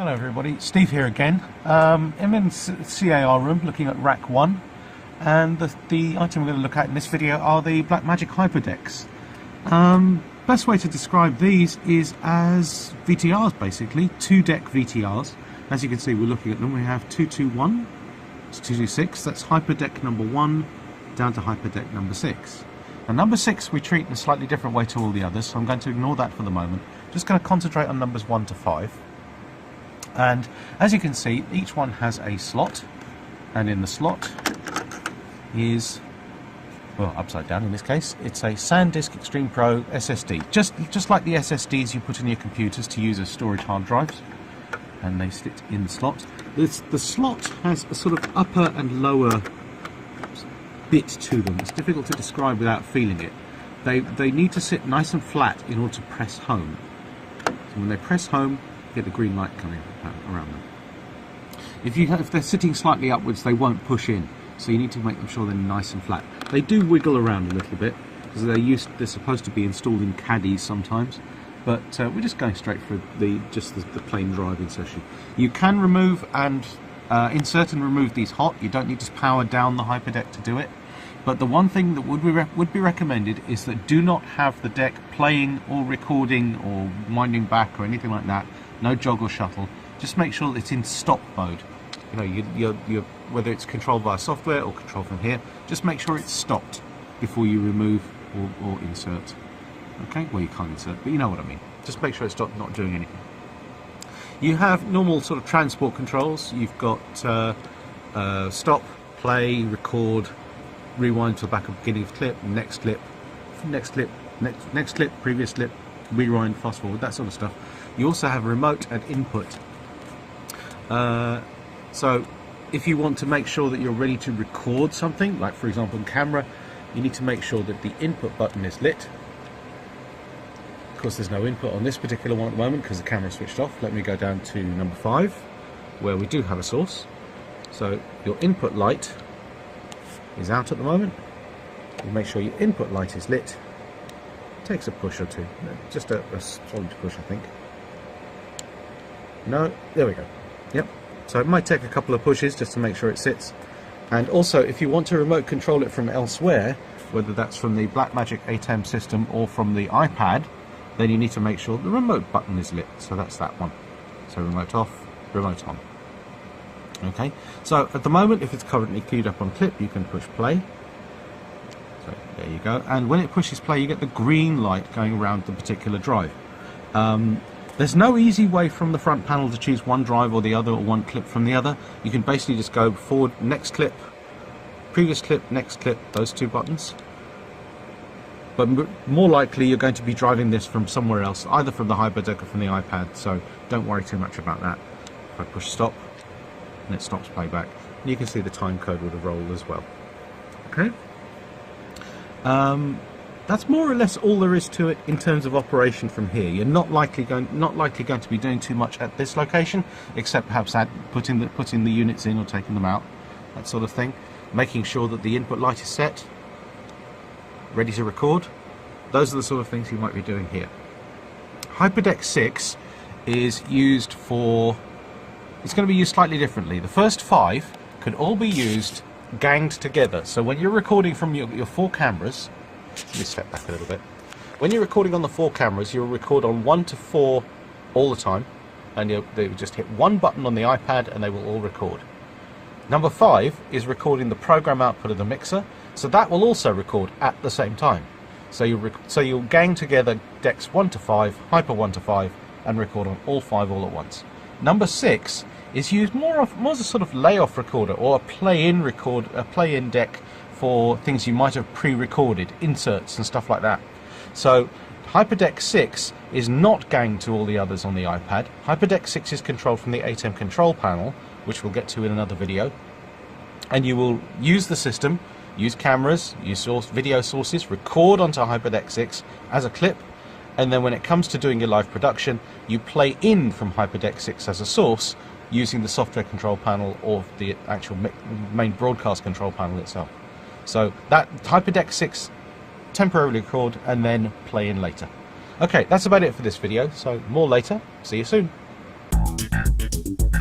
Hello everybody, Steve here again. I'm in CAR room looking at rack 1, and the item we're going to look at in this video are the Blackmagic Hyperdecks. Best way to describe these is as VTRs, basically, 2-deck VTRs. As you can see, we're looking at them. We have 221, it's 226, that's Hyperdeck number 1 down to Hyperdeck number 6. And number 6 we treat in a slightly different way to all the others, so I'm going to ignore that for the moment. Just going to concentrate on numbers 1 to 5. And as you can see, each one has a slot, and in the slot is, well, upside down in this case, it's a SanDisk Extreme Pro SSD, just like the SSDs you put in your computers to use as storage hard drives, and they sit in the slot. The slot has a sort of upper and lower bit to them. It's difficult to describe without feeling it. They need to sit nice and flat in order to press home. So when they press home, you get the green light coming around them. If they're sitting slightly upwards, they won't push in, so you need to make them sure they're nice and flat. They do wiggle around a little bit because they're supposed to be installed in caddies sometimes, but we're just going straight for the plain drive insertion. You can remove and insert and remove these hot. You don't need to power down the Hyperdeck to do it. But the one thing that would be recommended is that do not have the deck playing or recording or winding back or anything like that. No jog or shuttle. Just make sure that it's in stop mode. You know, you're whether it's controlled via software or controlled from here, just make sure it's stopped before you remove or insert. Okay, well, you can't insert, but you know what I mean. Just make sure it's not doing anything. You have normal sort of transport controls. You've got stop, play, record, rewind to the back of beginning of clip, next clip, next clip, next clip, previous clip, rewind, fast forward, that sort of stuff. You also have remote and input. So if you want to make sure that you're ready to record something, like for example in camera, you need to make sure that the input button is lit. Of course, there's no input on this particular one at the moment because the camera's switched off. Let me go down to number 5, where we do have a source. So your input light is out at the moment. You make sure your input light is lit. Takes a push or two, just a solid push, I think. No, there we go. Yep. So it might take a couple of pushes just to make sure it sits. And also, if you want to remote control it from elsewhere, whether that's from the Blackmagic ATEM system or from the iPad, then you need to make sure the remote button is lit. So that's that one. So remote off, remote on. Okay. So at the moment, if it's currently queued up on clip, you can push play. So there you go. And when it pushes play, you get the green light going around the particular drive. There's no easy way from the front panel to choose one drive or the other, or one clip from the other. You can basically just go forward, next clip, previous clip, next clip, those two buttons. But more likely you're going to be driving this from somewhere else, either from the Hyperdeck or from the iPad, so don't worry too much about that. If I push stop, and it stops playback, and you can see the time code would have rolled as well. Okay. That's more or less all there is to it in terms of operation from here. You're not likely going to be doing too much at this location, except perhaps putting the units in or taking them out, that sort of thing. Making sure that the input light is set, ready to record. Those are the sort of things you might be doing here. Hyperdeck 6 is used for, it's going to be used slightly differently. The first 5 can all be used ganged together. So when you're recording from your 4 cameras, let me step back a little bit. When you're recording on the 4 cameras, you'll record on 1 to 4 all the time, and they will just hit one button on the iPad and they will all record. Number 5 is recording the program output of the mixer, so that will also record at the same time. So you'll gang together decks 1 to 5, Hyper 1 to 5, and record on all 5 all at once. Number 6 is used more as a sort of layoff recorder, or a play-in deck for things you might have pre-recorded, inserts and stuff like that. So Hyperdeck 6 is not ganged to all the others on the iPad. Hyperdeck 6 is controlled from the ATEM control panel, which we'll get to in another video. And you will use the system, use cameras, use video sources, record onto Hyperdeck 6 as a clip, and then when it comes to doing your live production, you play in from Hyperdeck 6 as a source using the software control panel or the actual main broadcast control panel itself. So that Hyperdeck 6 temporarily record and then play in later. Okay, that's about it for this video, so more later. See you soon. you.